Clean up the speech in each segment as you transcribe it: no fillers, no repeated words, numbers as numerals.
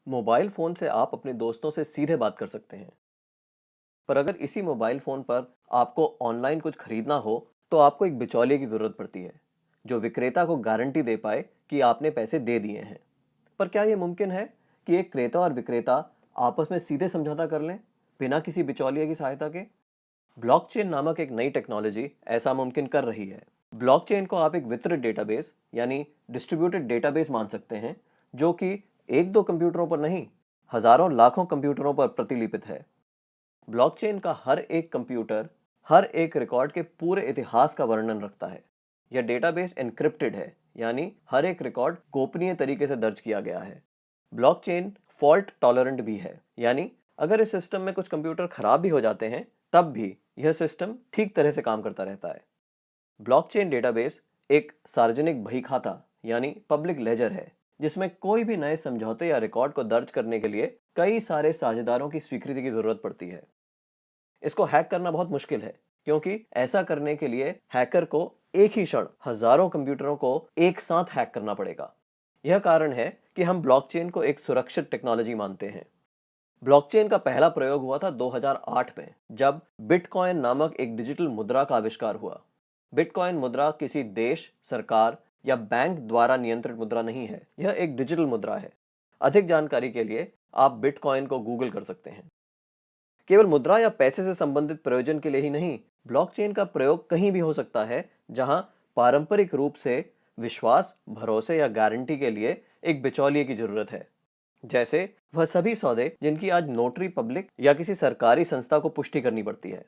Mobile phone से आप अपने दोस्तों से सीधे बात कर सकते हैं। पर अगर इसी मोबाइल फ़ोन पर आपको ऑनलाइन कुछ खरीदना हो, तो आपको एक बिचौलिए की ज़रूरत पड़ती है, जो विक्रेता को गारंटी दे पाए कि आपने पैसे दे दिए हैं। पर क्या ये मुमकिन है कि एक क्रेता और विक्रेता आपस में सीधे समझौता कर लें, बिना किसी बिचौलिए की सहायता के? ब्लॉकचेन नामक एक नई टेक्नोलॉजी ऐसा मुमकिन कर रही है। ब्लॉकचेन को आप एक वितरित डेटाबेस यानी डिस्ट्रीब्यूटेड डेटाबेस मान सकते हैं, जो कि एक दो कंप्यूटरों पर नहीं, हजारों लाखों कंप्यूटरों पर प्रतिलिपित है। ब्लॉकचेन का हर एक कंप्यूटर हर एक रिकॉर्ड के पूरे इतिहास का वर्णन रखता है। यह डेटाबेस एन्क्रिप्टेड है, यानी हर एक रिकॉर्ड गोपनीय तरीके से दर्ज किया गया है। ब्लॉकचेन फॉल्ट टॉलरेंट भी है, यानी अगर इस सिस्टम में कुछ कंप्यूटर खराब भी हो जाते हैं, तब भी यह सिस्टम ठीक तरह से काम करता रहता है। ब्लॉकचेन डेटाबेस एक सार्वजनिक बही खाता यानी पब्लिक लेजर है, जिसमें कोई भी नए समझौते या रिकॉर्ड को दर्ज करने के लिए कई सारे साझेदारों की स्वीकृति की जरूरत पड़ती है। इसको हैक करना बहुत मुश्किल है, क्योंकि ऐसा करने के लिए हैकर को एक ही क्षण हजारों कंप्यूटरों को एक साथ हैक करना पड़ेगा। यह कारण है कि हम ब्लॉकचेन को एक सुरक्षित टेक्नोलॉजी मानते हैं। ब्लॉकचेन का पहला प्रयोग हुआ था 2008 में, जब बिटकॉइन नामक एक डिजिटल मुद्रा का आविष्कार हुआ। बिटकॉइन मुद्रा किसी देश, सरकार या बैंक द्वारा नियंत्रित मुद्रा नहीं है, यह एक डिजिटल मुद्रा है। अधिक जानकारी के लिए आप बिटकॉइन को गूगल कर सकते हैं। केवल मुद्रा या पैसे से संबंधित प्रयोजन के लिए ही नहीं, ब्लॉकचेन का प्रयोग कहीं भी हो सकता है जहां पारंपरिक रूप से विश्वास, भरोसे या गारंटी के लिए एक बिचौलिए की जरूरत है। जैसे वह सभी सौदे जिनकी आज नोटरी पब्लिक या किसी सरकारी संस्था को पुष्टि करनी पड़ती है।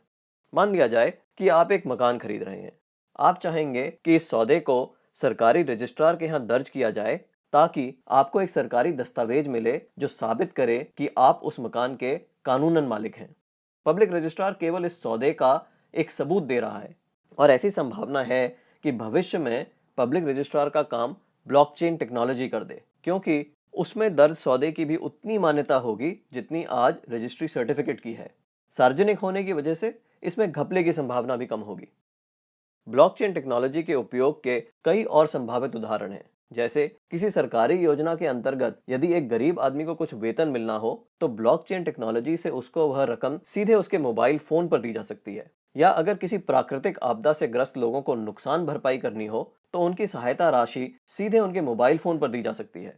मान लिया जाए कि आप एक मकान खरीद रहे हैं। आप चाहेंगे कि इस सौदे को सरकारी रजिस्ट्रार के यहाँ दर्ज किया जाए, ताकि आपको एक सरकारी दस्तावेज मिले जो साबित करे कि आप उस मकान के कानूनन मालिक हैं। पब्लिक रजिस्ट्रार केवल इस सौदे का एक सबूत दे रहा है, और ऐसी संभावना है कि भविष्य में पब्लिक रजिस्ट्रार का काम ब्लॉकचेन टेक्नोलॉजी कर दे, क्योंकि उसमें दर्ज सौदे की भी उतनी मान्यता होगी जितनी आज रजिस्ट्री सर्टिफिकेट की है। सार्वजनिक होने की वजह से इसमें घपले की संभावना भी कम होगी। ब्लॉकचेन टेक्नोलॉजी के उपयोग के कई और संभावित उदाहरण हैं। जैसे किसी सरकारी योजना के अंतर्गत यदि एक गरीब आदमी को कुछ वेतन मिलना हो, तो ब्लॉकचेन टेक्नोलॉजी से उसको वह रकम सीधे उसके मोबाइल फोन पर दी जा सकती है। या अगर किसी प्राकृतिक आपदा से ग्रस्त लोगों को नुकसान भरपाई करनी हो, तो उनकी सहायता राशि सीधे उनके मोबाइल फोन पर दी जा सकती है।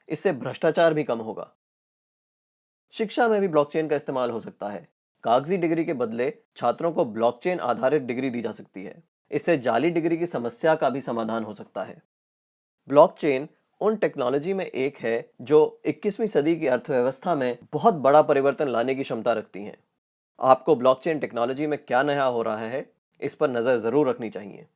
इससे भ्रष्टाचार भी कम होगा। शिक्षा में भी ब्लॉकचेन का इस्तेमाल हो सकता है। कागजी डिग्री के बदले छात्रों को ब्लॉकचेन आधारित डिग्री दी जा सकती है। इससे जाली डिग्री की समस्या का भी समाधान हो सकता है। ब्लॉकचेन उन टेक्नोलॉजी में एक है जो 21वीं सदी की अर्थव्यवस्था में बहुत बड़ा परिवर्तन लाने की क्षमता रखती हैं। आपको ब्लॉकचेन टेक्नोलॉजी में क्या नया हो रहा है, इस पर नजर जरूर रखनी चाहिए।